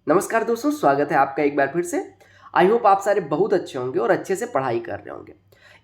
नमस्कार दोस्तों, स्वागत है आपका एक बार फिर से। आई होप आप सारे बहुत अच्छे होंगे और अच्छे से पढ़ाई कर रहे होंगे।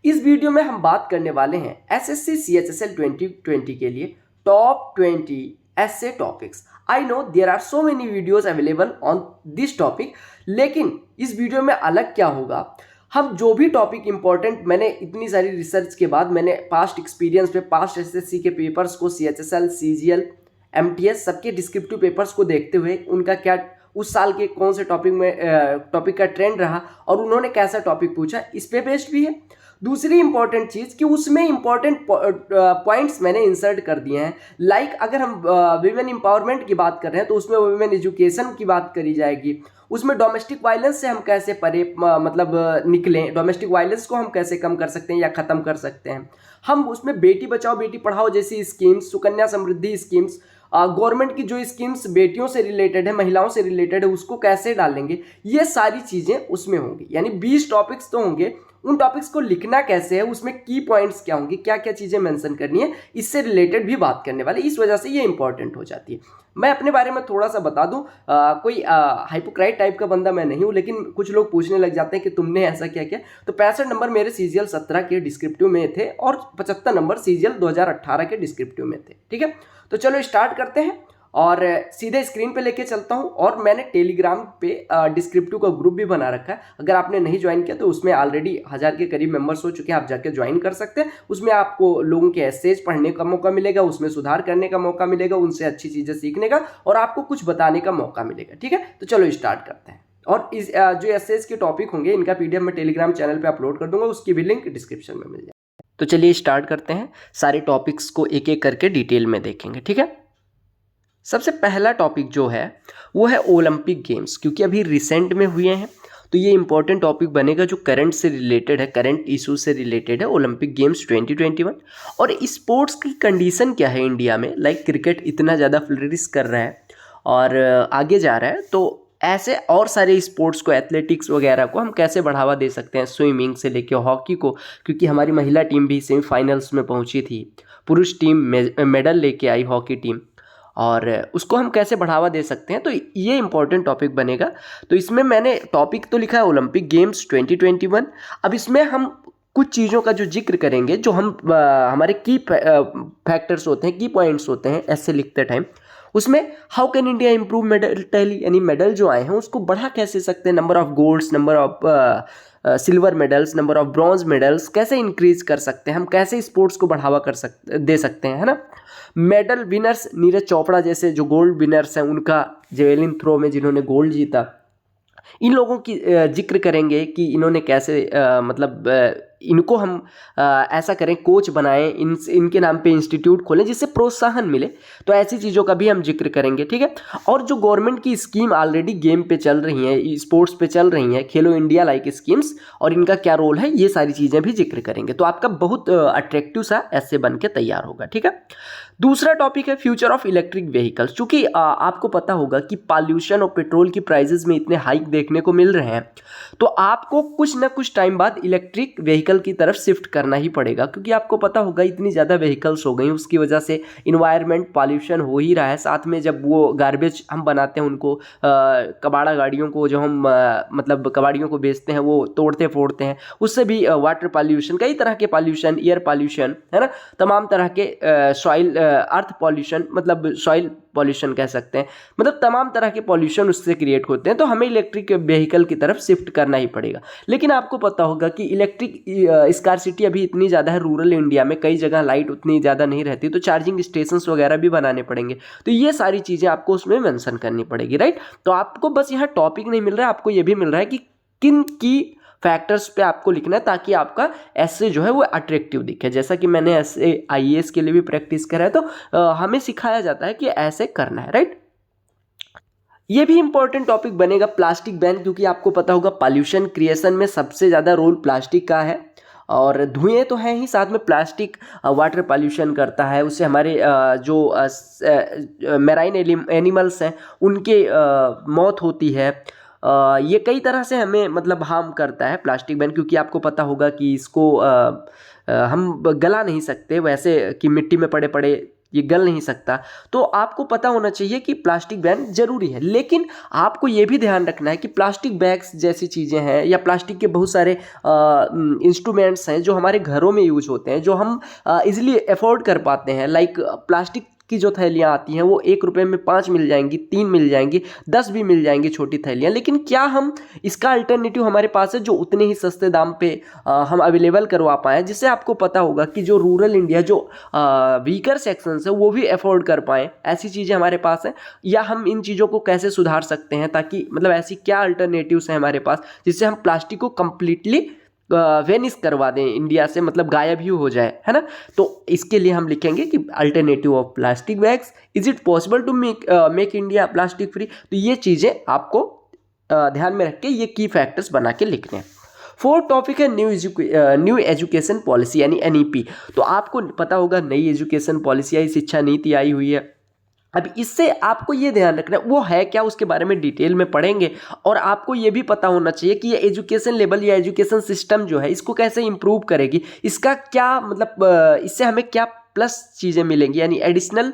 इस वीडियो में हम बात करने वाले हैं एसएससी सीएचएसएल 2020 के लिए टॉप 20 ऐसे topics. I know there are so many videos available on this topic, लेकिन इस वीडियो में अलग क्या होगा, हम जो भी टॉपिक इंपॉर्टेंट, मैंने इतनी सारी रिसर्च के बाद मैंने पास्ट एक्सपीरियंस पे पास्ट एसएससी के पेपर्स को, सीएचएसएल, सीजीएल, एमटीएस सबके डिस्क्रिप्टिव पेपर्स को देखते हुए उनका क्या उस साल के कौन से टॉपिक का ट्रेंड रहा और उन्होंने कैसा टॉपिक पूछा, इस पे बेस्ड भी है। दूसरी इंपॉर्टेंट चीज़ कि उसमें इंपॉर्टेंट पॉइंट्स मैंने इंसर्ट कर दिए हैं। लाइक अगर हम वीमेन एम्पावरमेंट की बात कर रहे हैं तो उसमें वीमेन एजुकेशन की बात करी जाएगी। उसमें डोमेस्टिक वायलेंस से हम कैसे परे निकलें, डोमेस्टिक वायलेंस को हम कैसे कम कर सकते हैं या ख़त्म कर सकते हैं। हम उसमें बेटी बचाओ बेटी पढ़ाओ जैसी schemes, Sukanya Samriddhi schemes, government की जो स्कीम्स बेटियों से रिलेटेड है, महिलाओं से रिलेटेड है, उसको कैसे डालेंगे, ये सारी चीज़ें उसमें होंगी। यानी 20 टॉपिक्स तो होंगे। उन टॉपिक्स को लिखना कैसे है, उसमें की पॉइंट्स क्या होंगे, क्या क्या चीज़ें मेंशन करनी है, इससे रिलेटेड भी बात करने वाले। इस वजह से ये इंपॉर्टेंट हो जाती है। मैं अपने बारे में थोड़ा सा बता दूं, कोई हाइपोक्राइट टाइप का बंदा मैं नहीं हूं, लेकिन कुछ लोग पूछने लग जाते हैं कि तुमने ऐसा क्या किया। तो 65 नंबर मेरे सीजीएल 17 के डिस्क्रिप्टिव में थे और 75 नंबर सीजीएल 2018 के डिस्क्रिप्टिव में थे। ठीक है, तो चलो स्टार्ट करते हैं और सीधे स्क्रीन पे लेके चलता हूं। और मैंने टेलीग्राम पे डिस्क्रिप्टिव का ग्रुप भी बना रखा है। अगर आपने नहीं ज्वाइन किया तो उसमें ऑलरेडी 1000 के करीब मेंबर्स हो चुके हैं, आप जाके ज्वाइन कर सकते हैं। उसमें आपको लोगों के एसेज पढ़ने का मौका मिलेगा, उसमें सुधार करने का मौका मिलेगा, उनसे अच्छी चीज़ें सीखने का और आपको कुछ बताने का मौका मिलेगा। ठीक है, तो चलो स्टार्ट करते हैं। और इस जो एसेज के टॉपिक होंगे इनका पीडीएफ मैं टेलीग्राम चैनल पर अपलोड कर दूंगा, उसकी भी लिंक डिस्क्रिप्शन में मिल जाएगी। तो चलिए स्टार्ट करते हैं, सारे टॉपिक्स को एक एक करके डिटेल में देखेंगे। ठीक है, सबसे पहला टॉपिक जो है वो है ओलंपिक गेम्स, क्योंकि अभी रिसेंट में हुए हैं तो ये इंपॉर्टेंट टॉपिक बनेगा जो करंट से रिलेटेड है, करंट इशू से रिलेटेड है। ओलंपिक गेम्स 2021 और स्पोर्ट्स की कंडीशन क्या है इंडिया में। लाइक क्रिकेट इतना ज़्यादा फ्लरिश कर रहा है और आगे जा रहा है, तो ऐसे और सारे स्पोर्ट्स को, एथलेटिक्स वगैरह को हम कैसे बढ़ावा दे सकते हैं, स्विमिंग से लेके हॉकी को, क्योंकि हमारी महिला टीम भी सेमीफाइनल्स में पहुंची थी, पुरुष टीम मेडल लेके आई, हॉकी टीम, और उसको हम कैसे बढ़ावा दे सकते हैं। तो ये इंपॉर्टेंट टॉपिक बनेगा। तो इसमें मैंने टॉपिक तो लिखा है ओलंपिक गेम्स 2021। अब इसमें हम कुछ चीज़ों का जो जिक्र करेंगे, जो हम हमारे की फैक्टर्स होते हैं, की पॉइंट्स होते हैं ऐसे लिखते टाइम, उसमें how can India improve medal tally, यानी मेडल जो आए हैं उसको बढ़ा कैसे सकते हैं, number of golds, number of silver medals, number of bronze medals कैसे इंक्रीज कर सकते हैं, हम कैसे स्पोर्ट्स को बढ़ावा दे सकते हैं, है ना। मेडल विनर्स, नीरज चोपड़ा जैसे जो गोल्ड विनर्स हैं, उनका जेवलिन थ्रो में जिन्होंने गोल्ड जीता, इन लोगों की जिक्र करेंगे कि इन्होंने कैसे इनको हम ऐसा करें, कोच बनाएं, इनके नाम पे इंस्टीट्यूट खोलें जिससे प्रोत्साहन मिले। तो ऐसी चीज़ों का भी हम जिक्र करेंगे। ठीक है, और जो गवर्नमेंट की स्कीम ऑलरेडी गेम पे चल रही हैं, स्पोर्ट्स पे चल रही हैं, खेलो इंडिया लाइक स्कीम्स, और इनका क्या रोल है, ये सारी चीज़ें भी जिक्र करेंगे। तो आपका बहुत अट्रैक्टिव सा ऐसे बन के तैयार होगा। ठीक है, दूसरा टॉपिक है फ्यूचर ऑफ इलेक्ट्रिक व्हीकल्स। चूँकि आपको पता होगा कि पॉल्यूशन और पेट्रोल की प्राइजेस में इतने हाइक देखने को मिल रहे हैं, तो आपको कुछ ना कुछ टाइम बाद इलेक्ट्रिक व्हीकल की तरफ शिफ्ट करना ही पड़ेगा, क्योंकि आपको पता होगा इतनी ज़्यादा व्हीकल्स हो गई, उसकी वजह से इन्वायरमेंट पॉल्यूशन हो ही रहा है। साथ में जब वो गार्बेज हम बनाते हैं, उनको कबाड़ा गाड़ियों को, जो हम कबाड़ियों को बेचते हैं, वो तोड़ते फोड़ते हैं, उससे भी वाटर पॉल्यूशन, कई तरह के पॉल्यूशन, एयर पॉल्यूशन, है ना, तमाम तरह के सॉइल अर्थ पॉल्यूशन, सॉइल पॉल्यूशन कह सकते हैं, तमाम तरह के पॉल्यूशन उससे क्रिएट होते हैं। तो हमें इलेक्ट्रिक व्हीकल की तरफ शिफ्ट करना ही पड़ेगा। लेकिन आपको पता होगा कि इलेक्ट्रिक स्कार्सिटी अभी इतनी ज़्यादा है रूरल इंडिया में, कई जगह लाइट उतनी ज़्यादा नहीं रहती, तो चार्जिंग स्टेशंस वगैरह भी बनाने पड़ेंगे। तो ये सारी चीज़ें आपको उसमें मेंशन करनी पड़ेगी, राइट। तो आपको बस यहाँ टॉपिक नहीं मिल रहा है, आपको ये भी मिल रहा है कि किन की फैक्टर्स पे आपको लिखना है, ताकि आपका ऐसे जो है वो अट्रैक्टिव दिखे। जैसा कि मैंने ऐसे आईएएस के लिए भी प्रैक्टिस करा है, तो हमें सिखाया जाता है कि ऐसे करना है, राइट। ये भी इंपॉर्टेंट टॉपिक बनेगा प्लास्टिक बैन, क्योंकि आपको पता होगा पॉल्यूशन क्रिएशन में सबसे ज़्यादा रोल प्लास्टिक का है, और धुएं तो हैं ही, साथ में प्लास्टिक वाटर पॉल्यूशन करता है, उससे हमारे जो मैराइन एनिमल्स हैं उनके मौत होती है। ये कई तरह से हमें हार्म करता है प्लास्टिक बैन, क्योंकि आपको पता होगा कि इसको हम गला नहीं सकते, वैसे कि मिट्टी में पड़े पड़े ये गल नहीं सकता। तो आपको पता होना चाहिए कि प्लास्टिक बैन जरूरी है, लेकिन आपको ये भी ध्यान रखना है कि प्लास्टिक बैग्स जैसी चीज़ें हैं या प्लास्टिक के बहुत सारे इंस्ट्रूमेंट्स हैं जो हमारे घरों में यूज होते हैं, जो हम इजीली अफोर्ड कर पाते हैं। लाइक प्लास्टिक की जो थैलियाँ आती हैं वो 1 रुपये में 5 मिल जाएंगी, 3 मिल जाएंगी, 10 भी मिल जाएंगी छोटी थैलियाँ। लेकिन क्या हम इसका अल्टरनेटिव हमारे पास है जो उतने ही सस्ते दाम पे हम अवेलेबल करवा पाएँ, जिससे आपको पता होगा कि जो रूरल इंडिया, जो वीकर सेक्शंस है वो भी अफोर्ड कर पाएँ। ऐसी चीज़ें हमारे पास हैं, या हम इन चीज़ों को कैसे सुधार सकते हैं, ताकि मतलब ऐसी क्या अल्टरनेटिव्स हैं हमारे पास जिससे हम प्लास्टिक को कम्प्लीटली वेनिस करवा दें इंडिया से, मतलब गायब ही हो जाए, है ना। तो इसके लिए हम लिखेंगे कि alternative of plastic bags, is it possible to make India plastic free. तो ये चीज़ें आपको ध्यान में रख के ये की फैक्टर्स बना के लिखने हैं। फोर्थ टॉपिक है न्यू एजुकेशन पॉलिसी यानी NEP। तो आपको पता होगा नई एजुकेशन पॉलिसी आई, शिक्षा नीति आई हुई है। अब इससे आपको ये ध्यान रखना है वो है क्या, उसके बारे में डिटेल में पढ़ेंगे। और आपको ये भी पता होना चाहिए कि ये एजुकेशन लेवल या एजुकेशन सिस्टम जो है इसको कैसे इंप्रूव करेगी, इसका क्या मतलब इससे हमें क्या प्लस चीज़ें मिलेंगी, यानी एडिशनल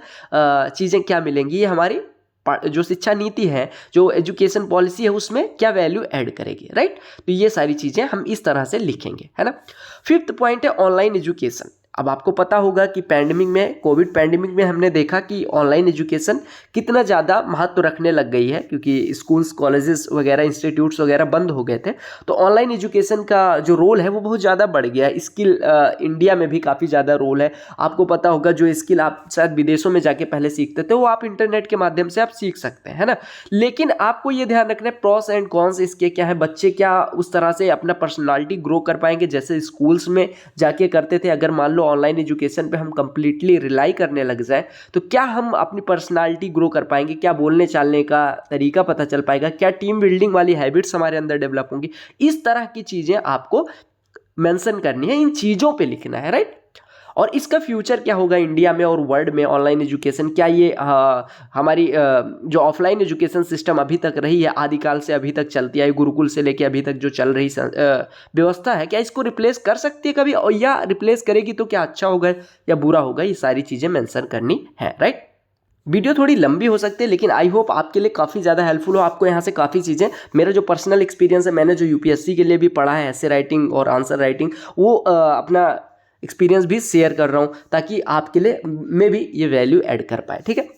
चीज़ें क्या मिलेंगी, ये हमारी जो शिक्षा नीति है, जो एजुकेशन पॉलिसी है, उसमें क्या वैल्यू ऐड करेगी, राइट। तो ये सारी चीज़ें हम इस तरह से लिखेंगे, है ना। फिफ्थ पॉइंट है ऑनलाइन एजुकेशन। अब आपको पता होगा कि पैंडेमिक में, कोविड पैंडेमिक में हमने देखा कि ऑनलाइन एजुकेशन कितना ज़्यादा महत्व रखने लग गई है, क्योंकि स्कूल्स, कॉलेजेस वगैरह, इंस्टीट्यूट्स वगैरह बंद हो गए थे। तो ऑनलाइन एजुकेशन का जो रोल है वो बहुत ज़्यादा बढ़ गया है। स्किल इंडिया में भी काफ़ी ज़्यादा रोल है। आपको पता होगा जो स्किल आप शायद विदेशों में जाके पहले सीखते थे वो आप इंटरनेट के माध्यम से आप सीख सकते हैं, है ना। लेकिन आपको ये ध्यान रखना है प्रॉस एंड कॉन्स इसके क्या है। बच्चे क्या उस तरह से अपना पर्सनालिटी ग्रो कर पाएंगे जैसे स्कूल्स में जाके करते थे। अगर मान लो ऑनलाइन एजुकेशन पे हम कंप्लीटली रिलाई करने लग जाए तो क्या हम अपनी पर्सनालिटी ग्रो कर पाएंगे, क्या बोलने चालने का तरीका पता चल पाएगा, क्या टीम बिल्डिंग वाली हैबिट्स हमारे अंदर डेवलप होंगी। इस तरह की चीज़ें आपको मेंशन करनी है, इन चीज़ों पे लिखना है, राइट। और इसका फ्यूचर क्या होगा इंडिया में और वर्ल्ड में ऑनलाइन एजुकेशन, क्या ये हमारी जो ऑफलाइन एजुकेशन सिस्टम अभी तक रही है, आदिकाल से अभी तक चलती आई, गुरुकुल से लेके अभी तक जो चल रही व्यवस्था है, क्या इसको रिप्लेस कर सकती है कभी, और या रिप्लेस करेगी तो क्या अच्छा होगा या बुरा होगा, ये सारी चीज़ें मेंशन करनी है, राइट। वीडियो थोड़ी लंबी हो सकती है लेकिन आई होप आपके लिए काफ़ी ज़्यादा हेल्पफुल हो। आपको यहाँ से काफ़ी चीज़ें, मेरा जो पर्सनल एक्सपीरियंस है, मैंने जो UPSC के लिए भी पढ़ा है, ऐसे राइटिंग और आंसर राइटिंग, वो अपना एक्सपीरियंस भी शेयर कर रहा हूँ ताकि आपके लिए में भी ये वैल्यू ऐड कर पाए, ठीक है।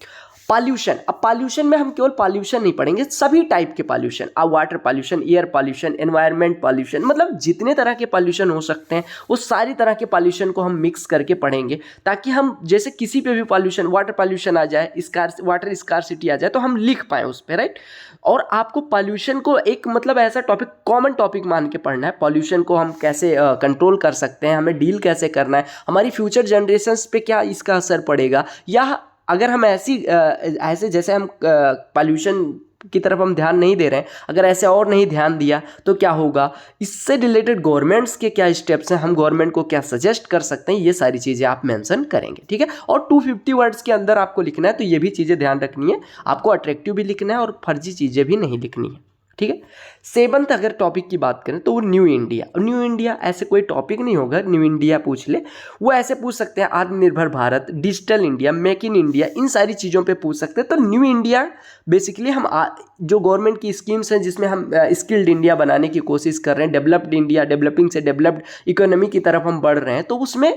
पॉल्यूशन, अब पॉल्यूशन में हम केवल पॉल्यूशन नहीं पढ़ेंगे, सभी टाइप के पॉल्यूशन, अब water pollution, air pollution, environment pollution, मतलब जितने तरह के पॉल्यूशन हो सकते हैं वो सारी तरह के पॉल्यूशन को हम मिक्स करके पढ़ेंगे, ताकि हम जैसे किसी पे भी पॉल्यूशन, वाटर पॉल्यूशन आ जाए, वाटर स्कार्सिटी आ जाए तो हम लिख पाएँ उस पर, राइट। और आपको पॉल्यूशन को एक मतलब ऐसा टॉपिक, कॉमन टॉपिक मान के पढ़ना है। पॉल्यूशन को हम कैसे कंट्रोल कर सकते हैं, हमें डील कैसे करना है, हमारी फ्यूचर जनरेशन्स पे क्या इसका असर पड़ेगा, या अगर हम ऐसे जैसे हम पॉल्यूशन की तरफ हम ध्यान नहीं दे रहे हैं, अगर ऐसे और नहीं ध्यान दिया तो क्या होगा, इससे रिलेटेड गवर्नमेंट्स के क्या स्टेप्स हैं, हम गवर्नमेंट को क्या सजेस्ट कर सकते हैं, ये सारी चीज़ें आप मेंशन करेंगे, ठीक है। और 250 वर्ड्स के अंदर आपको लिखना है, तो ये भी चीज़ें ध्यान रखनी है, आपको अट्रैक्टिव भी लिखना है और फर्जी चीज़ें भी नहीं लिखनी है, ठीक है। सेवंथ अगर टॉपिक की बात करें तो वो न्यू इंडिया। न्यू इंडिया ऐसे कोई टॉपिक नहीं होगा, न्यू इंडिया पूछ ले, वो ऐसे पूछ सकते हैं Atmanirbhar Bharat, digital India, make in India, इन सारी चीज़ों पे पूछ सकते हैं। तो न्यू इंडिया बेसिकली हम जो गवर्नमेंट की स्कीम्स हैं जिसमें हम स्किल्ड इंडिया बनाने की कोशिश कर रहे हैं, डेवलप्ड इंडिया, डेवलपिंग से डेवलप्ड इकोनॉमी की तरफ हम बढ़ रहे हैं, तो उसमें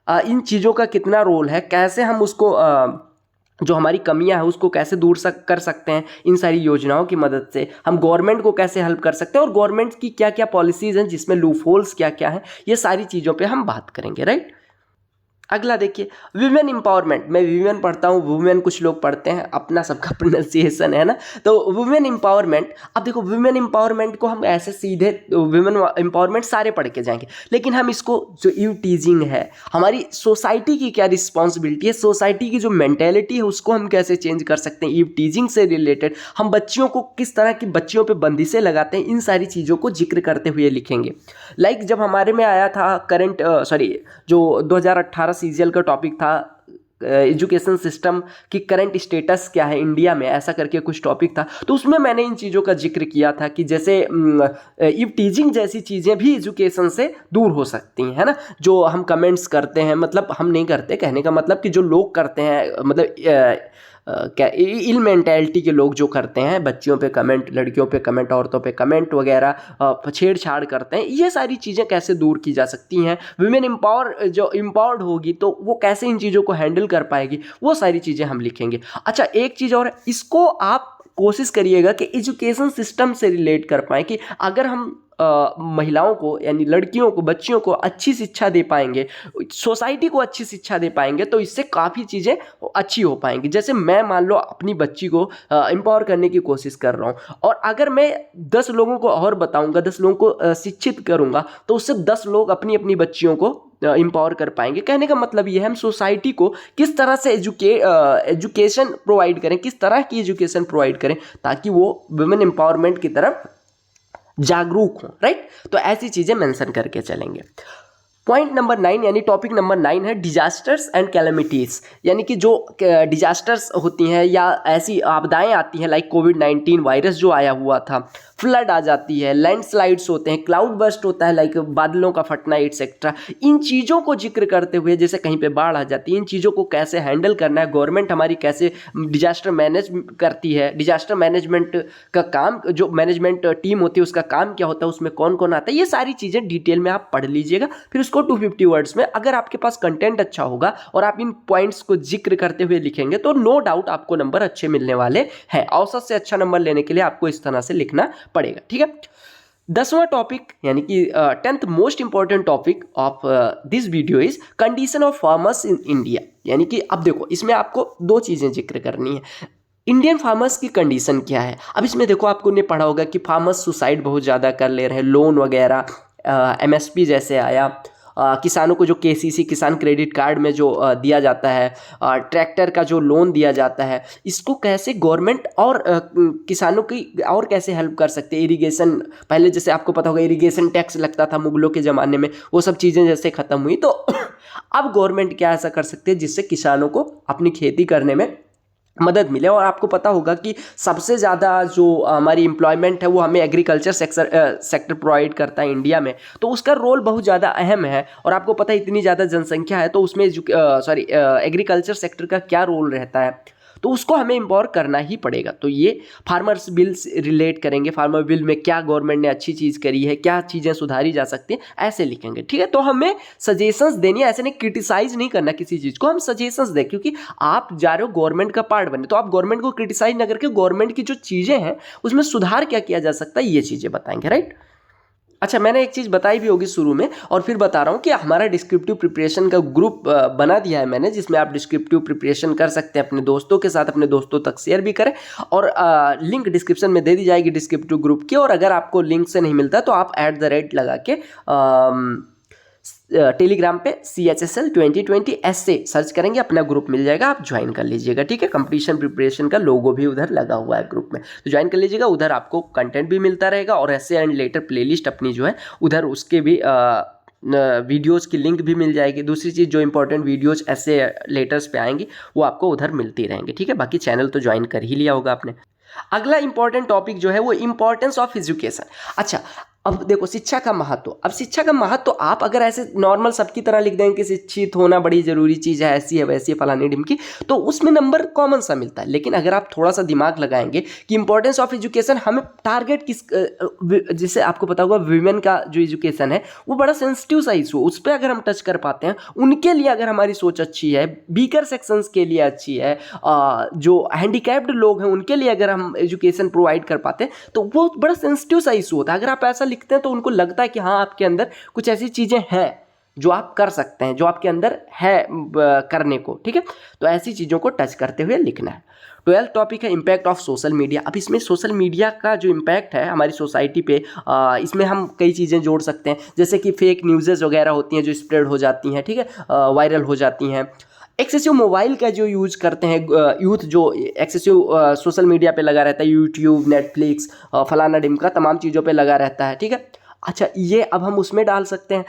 इन चीज़ों का कितना रोल है, कैसे हम उसको जो हमारी कमियां हैं उसको कैसे दूर कर सकते हैं, इन सारी योजनाओं की मदद से हम गवर्नमेंट को कैसे हेल्प कर सकते हैं, और गवर्नमेंट की क्या क्या पॉलिसीज़ हैं जिसमें लूप होल्स क्या क्या हैं, ये सारी चीज़ों पे हम बात करेंगे, राइट। अगला देखिए वुमेन एम्पावरमेंट। मैं वुमेन पढ़ता हूँ, वुमेन कुछ लोग पढ़ते हैं, अपना सबका प्रोनाउंसिएशन है ना। तो वुमेन एम्पावरमेंट, अब देखो वुमेन एम्पावरमेंट को हम ऐसे सीधे वुमेन एम्पावरमेंट सारे पढ़ के जाएंगे, लेकिन हम इसको जो ईव टीजिंग है, हमारी सोसाइटी की क्या रिस्पॉन्सिबिलिटी है, सोसाइटी की जो मेंटेलिटी है उसको हम कैसे चेंज कर सकते हैं, ईव टीजिंग से रिलेटेड हम बच्चियों को किस तरह की बच्चियों पर बंदिशें लगाते हैं, इन सारी चीज़ों को जिक्र करते हुए लिखेंगे। लाइक जब हमारे में आया था जो 2018 CGL का टॉपिक था एजुकेशन सिस्टम की करंट स्टेटस क्या है इंडिया में, ऐसा करके कुछ टॉपिक था। तो उसमें मैंने इन चीज़ों का जिक्र किया था कि जैसे इव टीजिंग जैसी चीज़ें भी एजुकेशन से दूर हो सकती हैं, है ना। जो हम कमेंट्स करते हैं, मतलब हम नहीं करते, कहने का मतलब कि जो लोग करते हैं, मतलब क्या इल मेंटेलिटी के लोग जो करते हैं, बच्चियों पे कमेंट, लड़कियों पे कमेंट, औरतों पे कमेंट वगैरह, छेड़छाड़ करते हैं, ये सारी चीज़ें कैसे दूर की जा सकती हैं। विमेन जो एम्पावर्ड होगी तो वो कैसे इन चीज़ों को हैंडल कर पाएगी, वो सारी चीज़ें हम लिखेंगे। अच्छा, एक चीज़ और है, इसको आप कोशिश करिएगा कि एजुकेशन सिस्टम से रिलेट कर पाएँ, कि अगर हम महिलाओं को, यानी लड़कियों को, बच्चियों को अच्छी शिक्षा दे पाएंगे, सोसाइटी को अच्छी शिक्षा दे पाएंगे, तो इससे काफ़ी चीज़ें अच्छी हो पाएंगी। जैसे मैं मान लो अपनी बच्ची को एम्पावर करने की कोशिश कर रहा हूँ, और अगर मैं 10 लोगों को और बताऊँगा, 10 लोगों को शिक्षित करूँगा, तो उससे 10 लोग अपनी अपनी बच्चियों को एम्पावर कर पाएंगे। कहने का मतलब ये है, हम सोसाइटी को किस तरह से एजुकेशन प्रोवाइड करें, किस तरह की एजुकेशन प्रोवाइड करें, ताकि वो वुमेन एम्पावरमेंट की तरफ जागरूक हो, राइट। तो ऐसी चीजें मेंशन करके चलेंगे। पॉइंट नंबर 9 यानी टॉपिक नंबर 9 है डिजास्टर्स एंड कैलेमिटीज, यानी कि जो डिजास्टर्स होती हैं या ऐसी आपदाएं आती हैं, लाइक कोविड-19 वायरस जो आया हुआ था, फ्लड आ जाती है, लैंडस्लाइड्स होते हैं, क्लाउड बर्स्ट होता है, लाइक बादलों का फटना एटसेट्रा। इन चीज़ों को जिक्र करते हुए, जैसे कहीं पे बाढ़ आ जाती है, इन चीज़ों को कैसे हैंडल करना है, गवर्नमेंट हमारी कैसे डिजास्टर मैनेज करती है, डिजास्टर मैनेजमेंट का काम, जो मैनेजमेंट टीम होती है उसका काम क्या होता है, उसमें कौन कौन आता है, ये सारी चीज़ें डिटेल में आप पढ़ लीजिएगा। फिर उसको 250 वर्ड्स में, अगर आपके पास कंटेंट अच्छा होगा और आप इन पॉइंट्स को जिक्र करते हुए लिखेंगे, तो नो डाउट आपको नंबर अच्छे मिलने वाले हैं। औसत से अच्छा नंबर लेने के लिए आपको इस तरह से लिखना पड़ेगा, ठीक है। 10वां टॉपिक यानी कि 10th most important topic of this video is condition of farmers in India. यानी कि अब देखो, इसमें आपको दो चीजें जिक्र करनी है। इंडियन फार्मर्स की कंडीशन क्या है। अब इसमें देखो, आपको ने पढ़ा होगा कि फार्मर्स सुसाइड बहुत ज़्यादा कर ले रहे हैं, लोन वगैरह, MSP जैसे आया, किसानों को जो KCC किसान क्रेडिट कार्ड में जो दिया जाता है, ट्रैक्टर का जो लोन दिया जाता है, इसको कैसे गवर्नमेंट और किसानों की और कैसे हेल्प कर सकते हैं। इरिगेशन, पहले जैसे आपको पता होगा इरिगेशन टैक्स लगता था मुगलों के ज़माने में, वो सब चीज़ें जैसे ख़त्म हुई, तो अब गवर्नमेंट क्या ऐसा कर सकते हैं जिससे किसानों को अपनी खेती करने में मदद मिले। और आपको पता होगा कि सबसे ज़्यादा जो हमारी एम्प्लॉयमेंट है वो हमें एग्रीकल्चर सेक्टर प्रोवाइड करता है इंडिया में, तो उसका रोल बहुत ज़्यादा अहम है। और आपको पता है इतनी ज़्यादा जनसंख्या है, तो उसमें एग्रीकल्चर सेक्टर का क्या रोल रहता है, तो उसको हमें एम्पावर करना ही पड़ेगा। तो ये फार्मर्स बिल से रिलेट करेंगे, फार्मर बिल में क्या गवर्नमेंट ने अच्छी चीज़ करी है, क्या चीज़ें सुधारी जा सकती हैं, ऐसे लिखेंगे, ठीक है। तो हमें सजेशंस देनी है, ऐसे नहीं क्रिटिसाइज नहीं करना किसी चीज़ को, हम सजेशंस दें, क्योंकि आप जा रहे हो गवर्नमेंट का पार्ट बनने, तो आप गवर्नमेंट को क्रिटिसाइज ना करके गवर्नमेंट की जो चीज़ें हैं उसमें सुधार क्या किया जा सकता है, ये चीज़ें बताएंगे, राइट। अच्छा, मैंने एक चीज़ बताई भी होगी शुरू में, और फिर बता रहा हूँ कि हमारा डिस्क्रिप्टिव प्रिपरेशन का ग्रुप बना दिया है मैंने, जिसमें आप डिस्क्रिप्टिव प्रिपरेशन कर सकते हैं अपने दोस्तों के साथ, अपने दोस्तों तक शेयर भी करें, और लिंक डिस्क्रिप्शन में दे दी जाएगी डिस्क्रिप्टिव ग्रुप की। और अगर आपको लिंक से नहीं मिलता तो आप @ लगा के टेलीग्राम पे CHSL 2020 ऐसे सर्च करेंगे, अपना ग्रुप मिल जाएगा, आप ज्वाइन कर लीजिएगा, ठीक है। कंपटीशन प्रिपरेशन का लोगो भी उधर लगा हुआ है ग्रुप में, तो ज्वाइन कर लीजिएगा। उधर आपको कंटेंट भी मिलता रहेगा, और ऐसे एंड लेटर प्लेलिस्ट अपनी जो है उधर, उसके भी वीडियोज़ की लिंक भी मिल जाएगी। दूसरी चीज़, जो इंपॉर्टेंट वीडियोज़ ऐसे लेटर्स पे आएंगी वो आपको उधर मिलती रहेंगी, ठीक है। बाकी चैनल तो ज्वाइन कर ही लिया होगा आपने। अगला इंपॉर्टेंट टॉपिक जो है वो इंपॉर्टेंस ऑफ एजुकेशन। अच्छा, अब देखो शिक्षा का महत्व। अब शिक्षा का महत्व आप अगर ऐसे नॉर्मल सबकी तरह लिख देंगे कि शिक्षित होना बड़ी ज़रूरी चीज़ है, ऐसी है वैसी है फलानी ढिमकी, तो उसमें नंबर कॉमन सा मिलता है। लेकिन अगर आप थोड़ा सा दिमाग लगाएंगे कि इंपॉर्टेंस ऑफ एजुकेशन हमें टारगेट किस, जैसे आपको पता होगा विमेन का जो एजुकेशन है वो बड़ा सेंसिटिव सा इशू, उस पर अगर हम टच कर पाते हैं, उनके लिए अगर हमारी सोच अच्छी है, वीकर सेक्शंस के लिए अच्छी है, जो हैंडीकैप्ड लोग हैं उनके लिए अगर हम एजुकेशन प्रोवाइड कर पाते हैं, तो वो बड़ा सेंसिटिव सा इशू होता है। अगर आप ऐसा लिखते हैं तो उनको लगता है कि हाँ, आपके अंदर कुछ ऐसी चीज़ें हैं जो आप कर सकते हैं, जो आपके अंदर है करने को, ठीक है। तो ऐसी चीज़ों को टच करते हुए लिखना है। 12th टॉपिक है इम्पैक्ट ऑफ सोशल मीडिया। अब इसमें सोशल मीडिया का जो इम्पैक्ट है हमारी सोसाइटी पे, इसमें हम कई चीज़ें जोड़ सकते हैं, जैसे कि फेक न्यूज़ेस वगैरह होती हैं जो स्प्रेड हो जाती हैं, ठीक है, वायरल हो जाती हैं। एक्सेसिव मोबाइल का जो यूज करते हैं यूथ, जो एक्सेसिव सोशल मीडिया पे लगा रहता है, यूट्यूब, नेटफ्लिक्स, फलाना डिमका, तमाम चीज़ों पे लगा रहता है, ठीक है। अच्छा, ये अब हम उसमें डाल सकते हैं,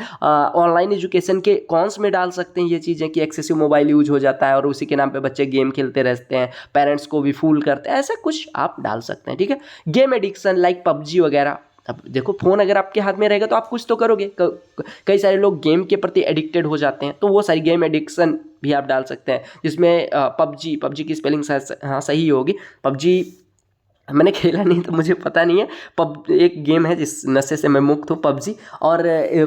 ऑनलाइन एजुकेशन के कॉन्स में डाल सकते हैं ये चीज़ें कि एक्सेसिव मोबाइल यूज हो जाता है और उसी के नाम पे बच्चे गेम खेलते रहते हैं, पेरेंट्स को भी फूल करते हैं, ऐसा कुछ आप डाल सकते हैं, ठीक है। गेम एडिक्शन लाइक पबजी वगैरह, अब देखो फ़ोन अगर आपके हाथ में रहेगा तो आप कुछ तो करोगे, कई सारे लोग गेम के प्रति एडिक्टेड हो जाते हैं, तो वो सारी गेम एडिक्शन भी आप डाल सकते हैं, जिसमें पबजी की स्पेलिंग हाँ सही होगी, पबजी मैंने खेला नहीं तो मुझे पता नहीं है। एक गेम है जिस नशे से मैं मुक्त हूँ, पबजी। और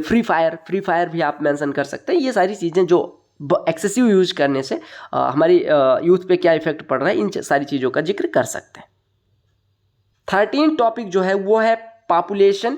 फ्री फायर भी आप मेंशन कर सकते हैं। ये सारी चीज़ें जो एक्सेसिव यूज करने से हमारी यूथ पे क्या इफेक्ट पड़ रहा है, इन सारी चीज़ों का जिक्र कर सकते हैं। 13 टॉपिक जो है वो है population,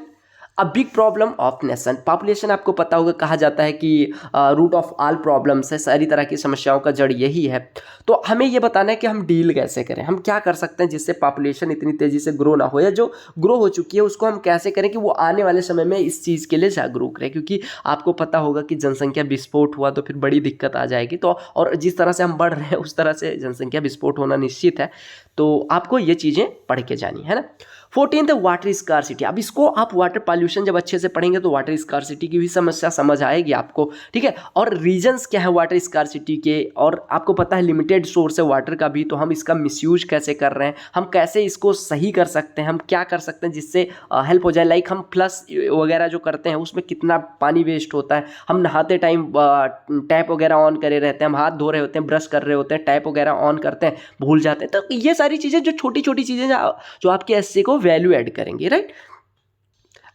a big problem of nation. Population आपको पता होगा, कहा जाता है कि रूट ऑफ ऑल प्रॉब्लम्स है, सारी तरह की समस्याओं का जड़ यही है। तो हमें ये बताना है कि हम डील कैसे करें, हम क्या कर सकते हैं जिससे पॉपुलेशन इतनी तेज़ी से ग्रो ना हो, या जो ग्रो हो चुकी है उसको हम कैसे करें कि वो आने वाले समय में इस चीज़ के लिए जागरूक रहे, क्योंकि आपको पता होगा कि जनसंख्या विस्फोट हुआ तो फिर बड़ी दिक्कत आ जाएगी। तो और जिस तरह से हम बढ़ रहे हैं उस तरह से जनसंख्या विस्फोट होना निश्चित है, तो आपको ये चीज़ें पढ़ के जानी है ना। 14 वाटर स्कार्सिटी। अब इसको आप वाटर पॉल्यूशन जब अच्छे से पढ़ेंगे तो वाटर स्कार्सिटी की भी समस्या समझ आएगी आपको, ठीक है। और रीजंस क्या है वाटर स्कार्सिटी के, और आपको पता है लिमिटेड सोर्स है वाटर का भी, तो हम इसका मिसयूज कैसे कर रहे हैं, हम कैसे इसको सही कर सकते हैं, हम क्या कर सकते हैं जिससे हेल्प हो जाए। लाइक हम फ्लश वगैरह जो करते हैं उसमें कितना पानी वेस्ट होता है, हम नहाते टाइम टैप वगैरह ऑन करे रहते हैं, हम हाथ धो रहे होते हैं, ब्रश कर रहे होते हैं, टैप वगैरह ऑन करते हैं, भूल जाते हैं। तो ये सारी चीज़ें जो छोटी छोटी चीज़ें जो आपके एससी को वैल्यू ऐड करेंगे, राइट।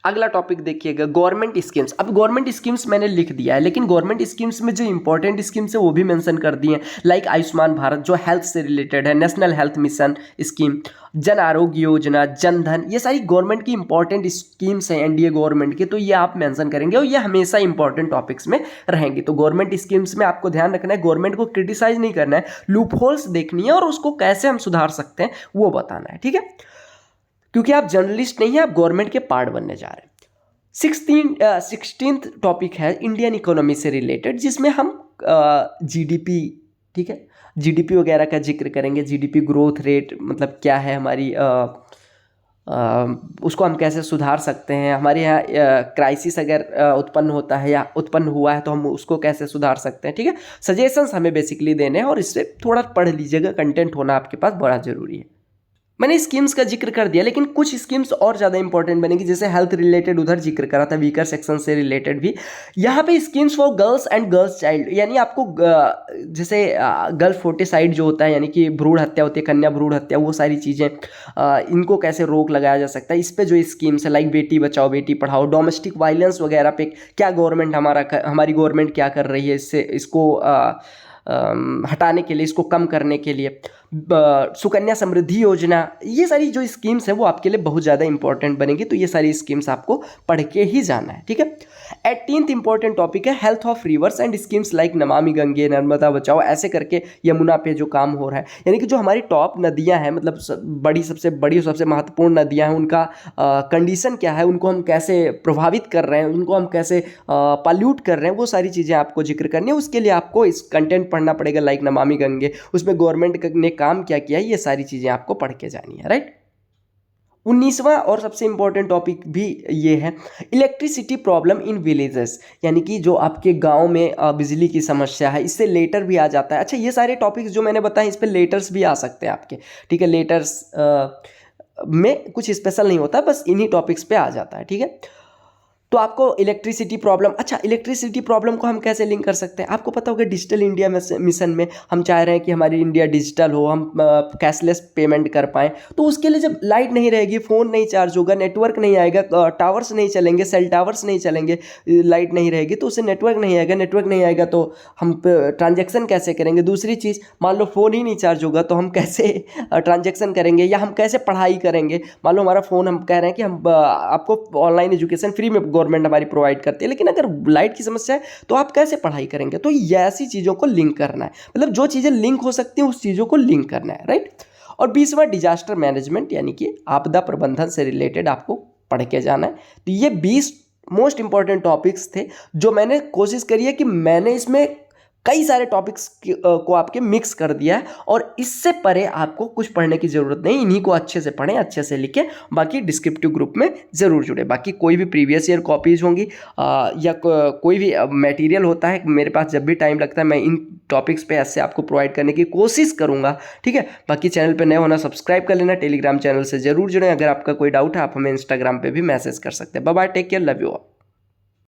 अगला टॉपिक देखिएगा, गवर्नमेंट स्कीम्स। अब गवर्नमेंट स्कीम्स मैंने लिख दिया है, लेकिन गवर्नमेंट स्कीम्स में जो इंपॉर्टेंट स्कीम्स है वो भी मेंशन कर दिए हैं। लाइक आयुष्मान भारत जो हेल्थ से रिलेटेड है, national health mission scheme, Jan Arogya Yojana, Jan Dhan, ये सारी गवर्नमेंट की इंपॉर्टेंट स्कीम्स हैं एनडीए गवर्नमेंट की, तो ये आप मेंशन करेंगे और ये हमेशा इंपॉर्टेंट टॉपिक्स में रहेंगी। तो गवर्नमेंट स्कीम्स में आपको ध्यान रखना है, गवर्नमेंट को क्रिटिसाइज नहीं करना है, लूप होल्स देखनी है और उसको कैसे हम सुधार सकते हैं वो बताना है, ठीक है। क्योंकि आप जर्नलिस्ट नहीं है, आप गवर्नमेंट के पार्ट बनने जा रहे हैं। 16th टॉपिक है इंडियन इकोनॉमी से रिलेटेड, जिसमें हम जीडीपी, ठीक है, जीडीपी वगैरह का जिक्र करेंगे। जीडीपी ग्रोथ रेट मतलब क्या है हमारी, उसको हम कैसे सुधार सकते हैं, हमारे यहाँ क्राइसिस अगर उत्पन्न होता है या उत्पन्न हुआ है तो हम उसको कैसे सुधार सकते हैं, ठीक है। सजेशंस हमें बेसिकली देने हैं और इससे थोड़ा पढ़ लीजिएगा, कंटेंट होना आपके पास बड़ा ज़रूरी है। मैंने स्कीम्स का जिक्र कर दिया, लेकिन कुछ स्कीम्स और ज़्यादा इंपॉर्टेंट बनेगी, जैसे हेल्थ रिलेटेड उधर जिक्र करा था, वीकर सेक्शन से रिलेटेड भी यहाँ पे schemes for girls and girls child, यानी आपको जैसे गर्ल फोर्टिसाइड जो होता है, यानी कि भ्रूण हत्या होती है, कन्या भ्रूण हत्या, वो सारी चीज़ें, इनको कैसे रोक लगाया जा सकता है, इस पर जो स्कीम्स है, like Beti Bachao Beti Padhao, domestic violence वगैरह पे क्या गवर्नमेंट हमारी गवर्नमेंट क्या कर रही है, इसको हटाने के लिए, इसको कम करने के लिए, सुकन्या समृद्धि योजना, ये सारी जो स्कीम्स है वो आपके लिए बहुत ज़्यादा इंपॉर्टेंट बनेगी। तो ये सारी स्कीम्स आपको पढ़ के ही जाना है, ठीक है। 18th इंपॉर्टेंट टॉपिक है health of reverse and schemes like Namami Gange, Narmada बचाओ, ऐसे करके यमुना पे जो काम हो रहा है, यानी कि जो हमारी टॉप नदियां हैं, मतलब सबसे बड़ी और सबसे महत्वपूर्ण नदियां हैं, उनका कंडीशन क्या है, उनको हम कैसे प्रभावित कर रहे हैं, उनको हम कैसे पॉल्यूट कर रहे हैं, वो सारी चीज़ें आपको जिक्र करनी है। उसके लिए आपको इस कंटेंट पढ़ना पड़ेगा, लाइक नमामि गंगे, उसमें गवर्नमेंट ने काम क्या किया है, ये सारी चीज़ें आपको पढ़ के जानी है, राइट। 19वां और सबसे इंपॉर्टेंट टॉपिक भी ये है, इलेक्ट्रिसिटी प्रॉब्लम इन विलेजेस, यानी कि जो आपके गांव में बिजली की समस्या है, इससे लेटर भी आ जाता है। अच्छा, ये सारे टॉपिक्स जो मैंने बताए इस पे लेटर्स भी आ सकते हैं आपके, ठीक है। लेटर्स में कुछ स्पेशल नहीं होता, बस इन्हीं टॉपिक्स पे आ जाता है, ठीक है। तो आपको इलेक्ट्रिसिटी प्रॉब्लम, अच्छा इलेक्ट्रिसिटी प्रॉब्लम को हम कैसे लिंक कर सकते हैं, आपको पता होगा डिजिटल इंडिया मिशन में हम चाह रहे हैं कि हमारी इंडिया डिजिटल हो, हम कैशलेस पेमेंट कर पाएँ। तो उसके लिए जब लाइट नहीं रहेगी, फ़ोन नहीं चार्ज होगा, नेटवर्क नहीं आएगा, टावर्स नहीं चलेंगे, सेल टावर्स नहीं चलेंगे, लाइट नहीं रहेगी तो उससे नेटवर्क नहीं आएगा, नेटवर्क नहीं आएगा तो हम ट्रांजेक्शन कैसे करेंगे। दूसरी चीज़, मान लो फ़ोन ही नहीं चार्ज होगा तो हम कैसे ट्रांजेक्शन करेंगे, या हम कैसे पढ़ाई करेंगे। मान लो हमारा फ़ोन, हम कह रहे हैं कि हम आपको ऑनलाइन एजुकेशन फ्री में गवर्नमेंट हमारी प्रोवाइड करती है, लेकिन अगर लाइट की समस्या है तो आप कैसे पढ़ाई करेंगे। तो ये ऐसी चीज़ों को लिंक करना है, मतलब जो चीज़ें लिंक हो सकती हैं उस चीज़ों को लिंक करना है, राइट। और 20वां डिजास्टर मैनेजमेंट, यानी कि आपदा प्रबंधन से रिलेटेड आपको पढ़ के जाना है। तो ये 20 मोस्ट इंपॉर्टेंट टॉपिक्स थे जो मैंने कोशिश करी है कि मैंने इसमें कई सारे टॉपिक्स को आपके मिक्स कर दिया है, और इससे परे आपको कुछ पढ़ने की ज़रूरत नहीं। इन्हीं को अच्छे से पढ़ें, अच्छे से लिखें, बाकी डिस्क्रिप्टिव ग्रुप में ज़रूर जुड़े। बाकी कोई भी प्रीवियस ईयर कॉपीज़ होंगी या कोई भी मटेरियल होता है, मेरे पास जब भी टाइम लगता है मैं इन टॉपिक्स पे ऐसे आपको प्रोवाइड करने की कोशिश करूँगा, ठीक है। बाकी चैनल पर नए होना सब्सक्राइब कर लेना, टेलीग्राम चैनल से ज़रूर जुड़ें। अगर आपका कोई डाउट है आप हमें इंस्टाग्राम पर भी मैसेज कर सकते हैं। Bye bye, take care, love you all.